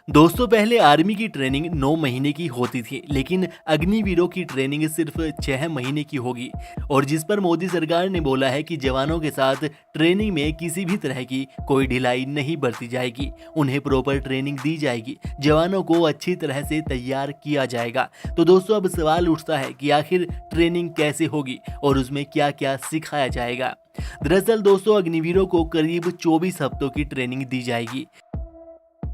दोस्तों पहले आर्मी की ट्रेनिंग 9 महीने की होती थी, लेकिन अग्निवीरों की ट्रेनिंग सिर्फ 6 महीने की होगी। और जिस पर मोदी सरकार ने बोला है कि जवानों के साथ ट्रेनिंग में किसी भी तरह की कोई ढिलाई नहीं बरती जाएगी, उन्हें प्रॉपर ट्रेनिंग दी जाएगी, जवानों को अच्छी तरह से तैयार किया जाएगा। तो दोस्तों अब सवाल उठता है कि आखिर ट्रेनिंग कैसे होगी और उसमें क्या क्या सिखाया जाएगा। दरअसल दोस्तों अग्निवीरों को करीब 24 हफ्तों की ट्रेनिंग दी जाएगी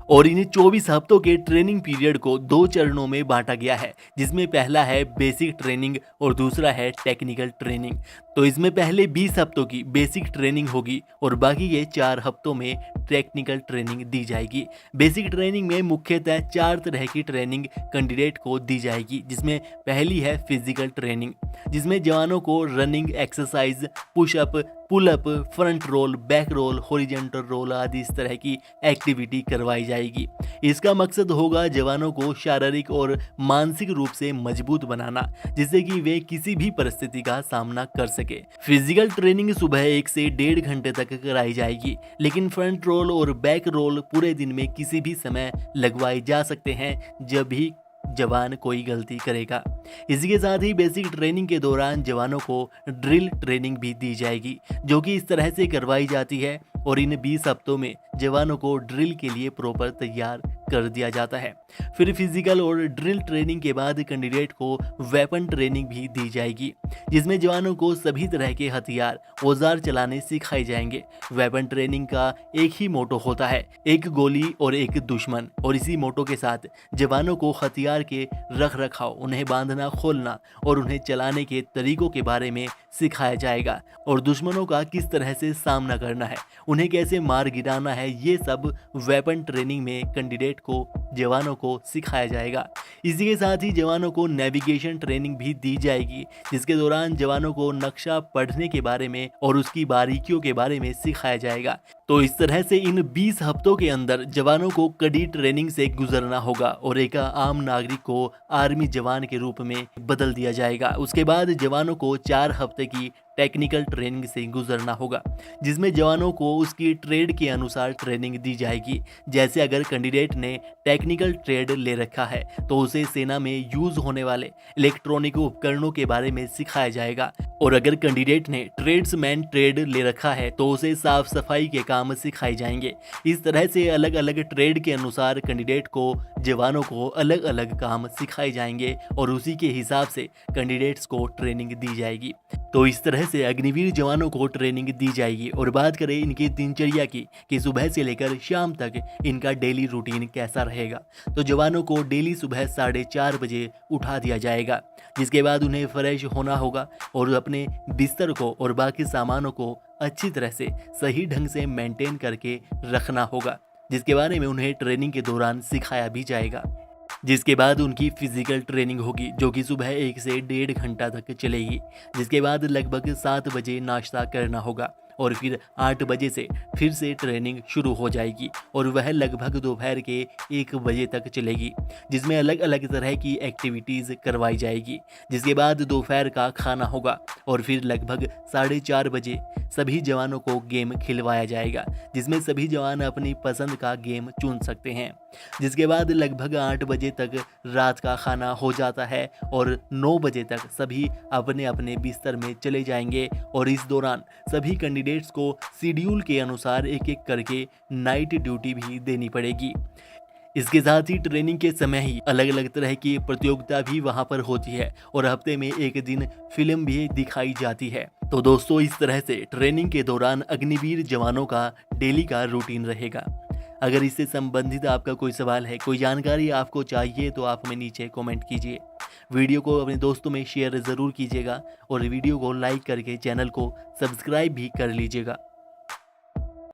और इन 24 हफ्तों के ट्रेनिंग पीरियड को 2 चरणों में बांटा गया है, जिसमें पहला है बेसिक ट्रेनिंग और दूसरा है टेक्निकल ट्रेनिंग। तो इसमें पहले 20 हफ्तों की बेसिक ट्रेनिंग होगी और बाकी के 4 हफ्तों में टेक्निकल ट्रेनिंग दी जाएगी। बेसिक ट्रेनिंग में मुख्यतः 4 तरह की ट्रेनिंग कैंडिडेट को दी जाएगी, जिसमें पहली है फिजिकल ट्रेनिंग, जिसमें जवानों को running exercise, pushup, pull up, front roll, back roll, horizontal roll आदि इस तरह की एक्टिविटी करवाई जाएगी। इसका मकसद होगा जवानों को शारीरिक और मानसिक रूप से मजबूत बनाना, जिससे कि वे किसी भी परिस्थिति का सामना कर सके। फिजिकल ट्रेनिंग सुबह 1 से 1.5 घंटे तक कराई जाएगी, लेकिन फ्रंट रोल और बैक रोल पूरे दिन में किसी भी समय लगवाए जा सकते हैं जब भी जवान कोई गलती करेगा। इसी के साथ ही बेसिक ट्रेनिंग के दौरान जवानों को ड्रिल ट्रेनिंग भी दी जाएगी, जो कि इस तरह से करवाई जाती है और इन 20 हफ्तों में जवानों को ड्रिल के लिए प्रॉपर तैयार कर दिया जाता है। फिर फिजिकल और ड्रिल ट्रेनिंग के बाद कैंडिडेट को वेपन ट्रेनिंग भी दी जाएगी, जिसमें जवानों को सभी तरह के हथियार, औजार चलाने सिखाए जाएंगे। वेपन ट्रेनिंग का एक ही मोटो होता है, एक गोली और एक दुश्मन, और इसी मोटो के साथ जवानों को हथियार के रख रखाव, उन्हें बांधना, खोलना और उन्हें चलाने के तरीकों के बारे में सिखाया जाएगा और दुश्मनों का किस तरह से सामना करना है, उन्हें कैसे मार गिराना है, ये सब वेपन ट्रेनिंग में कैंडिडेट को, जवानों को सिखाया जाएगा। इसी के साथ ही जवानों को नेविगेशन ट्रेनिंग भी दी जाएगी, जिसके दौरान जवानों को नक्शा पढ़ने के बारे में और उसकी बारीकियों के बारे में सिखाया जाएगा। तो इस तरह से इन 20 हफ्तों के अंदर जवानों को कड़ी ट्रेनिंग से गुजरना होगा और एक आम नागरिक को आर्मी जवान के रूप में बदल दिया जाएगा। उसके बाद जवानों को 4 हफ्ते की टेक्निकल ट्रेनिंग से गुजरना होगा, जिसमें जवानों को उसकी ट्रेड के अनुसार ट्रेनिंग दी जाएगी। जैसे अगर कैंडिडेट ने टेक्निकल ट्रेड ले रखा है तो उसे सेना में यूज होने वाले इलेक्ट्रॉनिक उपकरणों के बारे में सिखाया जाएगा, और अगर कैंडिडेट ने ट्रेड्समैन ट्रेड ले रखा है तो उसे साफ सफाई के काम सिखाए जाएंगे। इस तरह से अलग अलग ट्रेड के अनुसार कैंडिडेट को, जवानों को अलग अलग काम सिखाए जाएंगे और उसी के हिसाब से कैंडिडेट्स को ट्रेनिंग दी जाएगी। तो इस तरह से अग्निवीर जवानों को ट्रेनिंग दी जाएगी। और बात करें इनकी दिनचर्या की कि सुबह से लेकर शाम तक इनका डेली रूटीन कैसा रहेगा, तो जवानों को डेली सुबह 4:30 बजे उठा दिया जाएगा, जिसके बाद उन्हें फ्रेश होना होगा और अपने बिस्तर को और बाकी सामानों को अच्छी तरह से सही ढंग से मेंटेन करके रखना होगा, जिसके बारे में उन्हें ट्रेनिंग के दौरान सिखाया भी जाएगा। जिसके बाद उनकी फिजिकल ट्रेनिंग होगी, जो कि सुबह 1 से 1.5 घंटा तक चलेगी। जिसके बाद लगभग 7 बजे नाश्ता करना होगा और फिर 8 बजे से फिर से ट्रेनिंग शुरू हो जाएगी और वह लगभग दोपहर के 1 बजे तक चलेगी, जिसमें अलग अलग तरह की एक्टिविटीज़ करवाई जाएगी। जिसके बाद दोपहर का खाना होगा और फिर लगभग 4:30 बजे सभी जवानों को गेम खिलवाया जाएगा, जिसमें सभी जवान अपनी पसंद का गेम चुन सकते हैं। जिसके बाद लगभग 8 बजे तक रात का खाना हो जाता है और 9 बजे तक सभी अपने अपने बिस्तर में चले जाएंगे और इस दौरान सभी कैंडिडेट्स को शेड्यूल के अनुसार एक एक करके नाइट ड्यूटी भी देनी पड़ेगी। इसके साथ ही ट्रेनिंग के समय ही अलग अलग तरह की प्रतियोगिता भी वहां पर होती है और हफ्ते में एक दिन फिल्म भी दिखाई जाती है। तो दोस्तों इस तरह से ट्रेनिंग के दौरान अग्निवीर जवानों का डेली का रूटीन रहेगा। अगर इससे संबंधित आपका कोई सवाल है, कोई जानकारी आपको चाहिए, तो आप हमें नीचे कमेंट कीजिए। वीडियो को अपने दोस्तों में शेयर ज़रूर कीजिएगा और वीडियो को लाइक करके चैनल को सब्सक्राइब भी कर लीजिएगा।